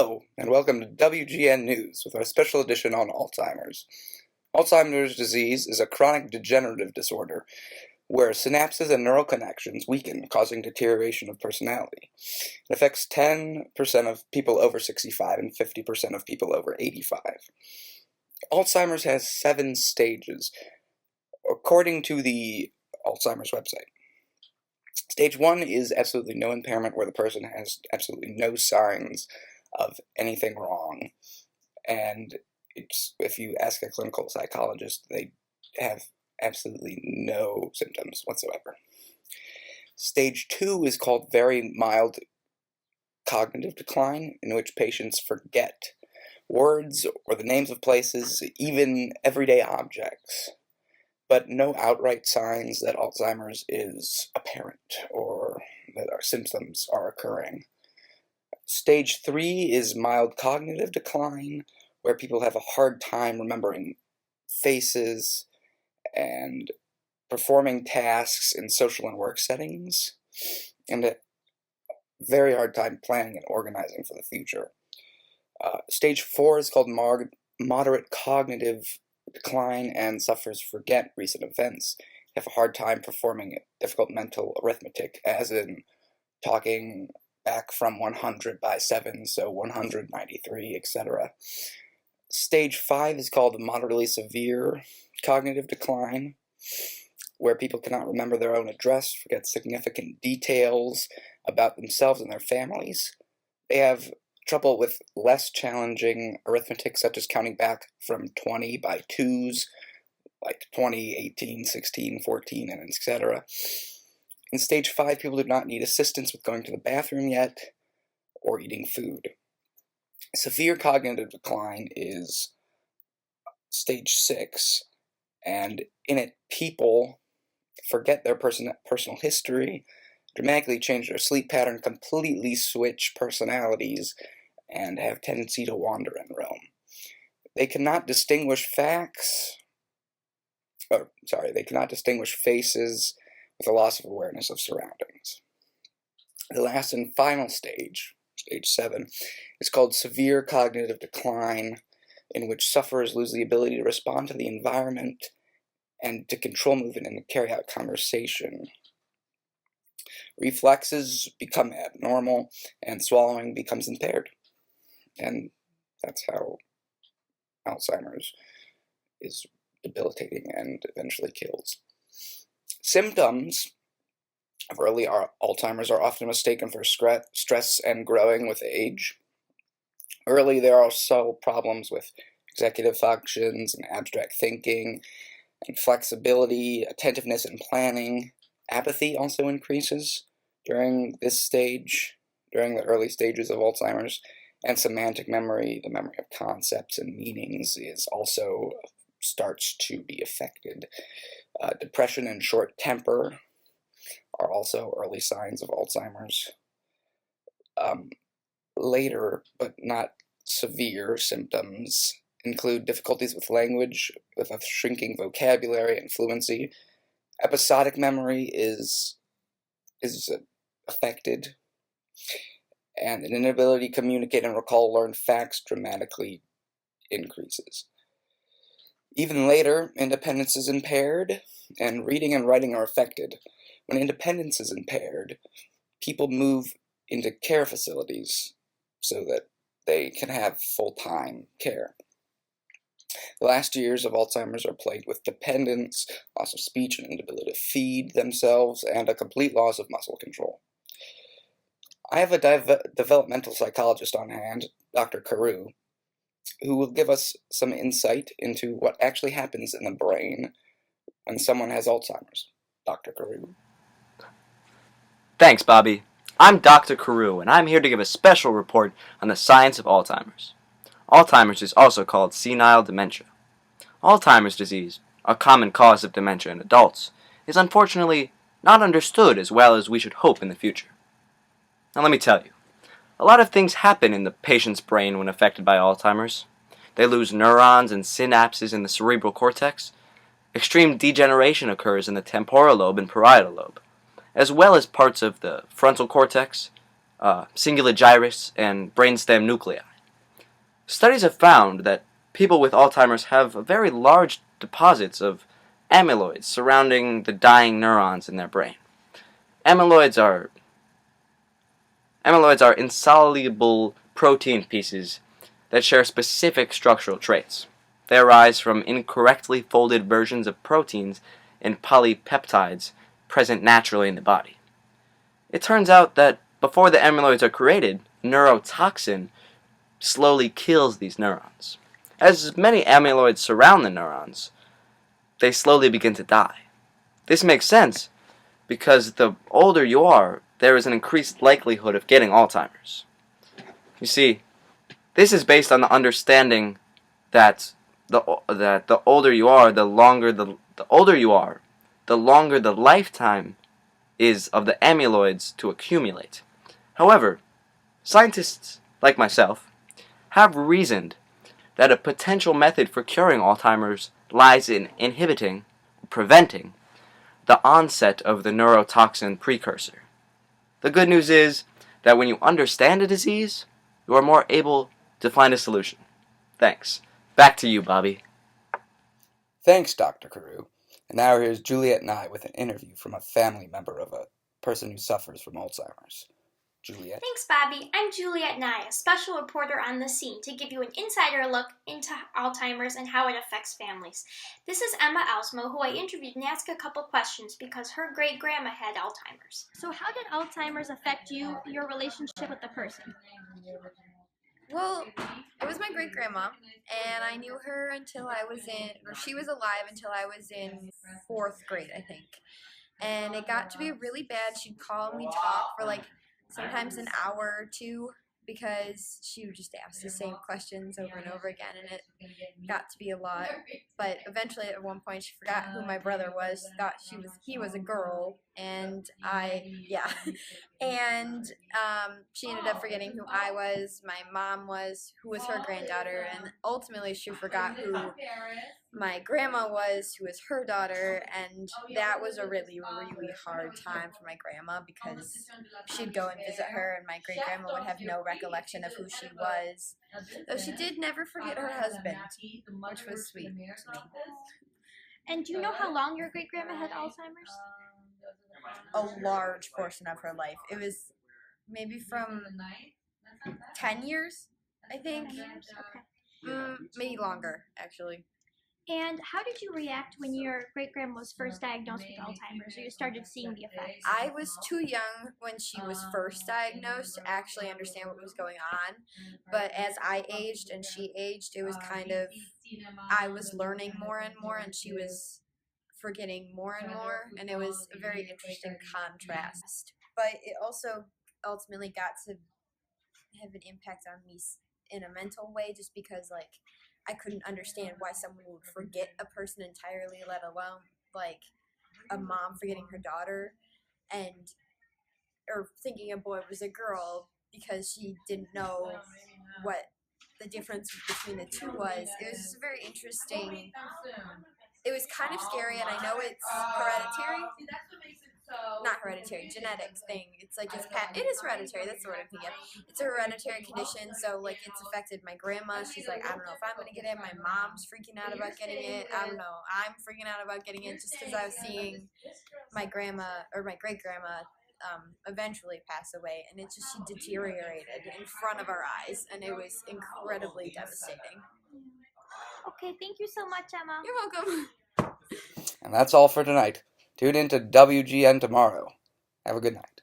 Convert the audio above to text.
Hello, and welcome to WGN News with our special edition on Alzheimer's. Alzheimer's disease is a chronic degenerative disorder where synapses and neural connections weaken, causing deterioration of personality. It affects 10% of people over 65 and 50% of people over 85. Alzheimer's has 7 stages, according to the Alzheimer's website. Stage 1 is absolutely no impairment, where the person has absolutely no signs of anything wrong, and if you ask a clinical psychologist, they have absolutely no symptoms whatsoever. Stage 2 is called very mild cognitive decline, in which patients forget words or the names of places, even everyday objects, but no outright signs that Alzheimer's is apparent or that our symptoms are occurring. Stage 3 is mild cognitive decline, where people have a hard time remembering faces and performing tasks in social and work settings, and a very hard time planning and organizing for the future. Stage 4 is called moderate cognitive decline and sufferers forget recent events. They have a hard time performing difficult mental arithmetic, as in talking back from 100 by 7, so 193, etc. Stage 5 is called moderately severe cognitive decline, where people cannot remember their own address, forget significant details about themselves and their families. They have trouble with less challenging arithmetic, such as counting back from 20 by 2s, like 20, 18, 16, 14, and etc. In stage 5, people do not need assistance with going to the bathroom yet or eating food. Severe cognitive decline is stage 6, and in it, people forget their personal history, dramatically change their sleep pattern, completely switch personalities, and have tendency to wander and roam. They cannot distinguish they cannot distinguish faces with a loss of awareness of surroundings. The last and final stage, stage 7, is called severe cognitive decline, in which sufferers lose the ability to respond to the environment and to control movement and to carry out conversation. Reflexes become abnormal, and swallowing becomes impaired. And that's how Alzheimer's is debilitating and eventually kills. Symptoms of early Alzheimer's are often mistaken for stress and growing with age. Early, there are also problems with executive functions and abstract thinking and flexibility, attentiveness and planning. Apathy also increases during this stage, during the early stages of Alzheimer's, and semantic memory, the memory of concepts and meanings, is also starts to be affected. Depression and short temper are also early signs of Alzheimer's. Later, but not severe, symptoms include difficulties with language, with a shrinking vocabulary and fluency. Episodic memory is affected, and an inability to communicate and recall learned facts dramatically increases. Even later, independence is impaired, and reading and writing are affected. When independence is impaired, people move into care facilities so that they can have full-time care. The last years of Alzheimer's are plagued with dependence, loss of speech and inability to feed themselves, and a complete loss of muscle control. I have a developmental psychologist on hand, Dr. Carew, who will give us some insight into what actually happens in the brain when someone has Alzheimer's. Dr. Carew. Thanks, Bobby. I'm Dr. Carew, and I'm here to give a special report on the science of Alzheimer's. Alzheimer's is also called senile dementia. Alzheimer's disease, a common cause of dementia in adults, is unfortunately not understood as well as we should hope in the future. Now let me tell you, a lot of things happen in the patient's brain when affected by Alzheimer's. They lose neurons and synapses in the cerebral cortex. Extreme degeneration occurs in the temporal lobe and parietal lobe, as well as parts of the frontal cortex, cingulate gyrus, and brainstem nuclei. Studies have found that people with Alzheimer's have very large deposits of amyloids surrounding the dying neurons in their brain. Amyloids are insoluble protein pieces that share specific structural traits. They arise from incorrectly folded versions of proteins in polypeptides present naturally in the body. It turns out that before the amyloids are created, neurotoxin slowly kills these neurons. As many amyloids surround the neurons, they slowly begin to die. This makes sense because the older you are, there is an increased likelihood of getting Alzheimer's. You see, this is based on the understanding that the older you are, the longer the lifetime is of the amyloids to accumulate. However, scientists like myself have reasoned that a potential method for curing Alzheimer's lies in preventing the onset of the neurotoxin precursor. The good news is that when you understand a disease, you are more able to find a solution. Thanks. Back to you, Bobby. Thanks, Dr. Carew. And now here's Juliet and I with an interview from a family member of a person who suffers from Alzheimer's. Juliet. Thanks, Bobby. I'm Juliet Nye, a special reporter on the scene to give you an insider look into Alzheimer's and how it affects families. This is Emma Alsmo, who I interviewed and asked a couple questions because her great-grandma had Alzheimer's. So how did Alzheimer's affect your relationship with the person? Well, it was my great-grandma, and I knew her she was alive until I was in 4th grade, I think. And it got to be really bad. She'd call and we'd talk for sometimes an hour or two because she would just ask the same questions over and over again, and it got to be a lot. But eventually, at one point, she forgot who my brother was. She thought he was a girl, and and she ended up forgetting who I was, my mom was, who was her granddaughter, and ultimately she forgot who my grandma was, who was her daughter, and that was a really, really hard time for my grandma because she'd go and visit her, and my great-grandma would have no recollection of who she was, though she did never forget her husband, which was sweet to me. And do you know how long your great-grandma had Alzheimer's? A large portion of her life. It was maybe from 10 years, I think. Okay. Maybe longer, actually. And how did you react when your great-grandma was first diagnosed with Alzheimer's, or you started seeing the effects? I was too young when she was first diagnosed to actually understand what was going on, but as I aged and she aged, it was kind of, I was learning more and more, and she was forgetting more and more, and it was a very interesting contrast. But it also ultimately got to have an impact on me in a mental way, just because I couldn't understand why someone would forget a person entirely, let alone a mom forgetting her daughter, or thinking a boy was a girl because she didn't know what the difference between the two was. It was just very interesting. It was kind of scary, and I know it's hereditary. Not hereditary, genetics thing. It is hereditary, that's the word I'm thinking of. It's a hereditary condition, so it's affected my grandma. She's like, I don't know if I'm going to get it. My mom's freaking out about getting it. I don't know. I'm freaking out about getting it just because I was seeing my grandma, or my great-grandma, eventually pass away, and she deteriorated in front of our eyes, and it was incredibly devastating. Okay, thank you so much, Emma. You're welcome. And that's all for tonight. Tune in to WGN tomorrow. Have a good night.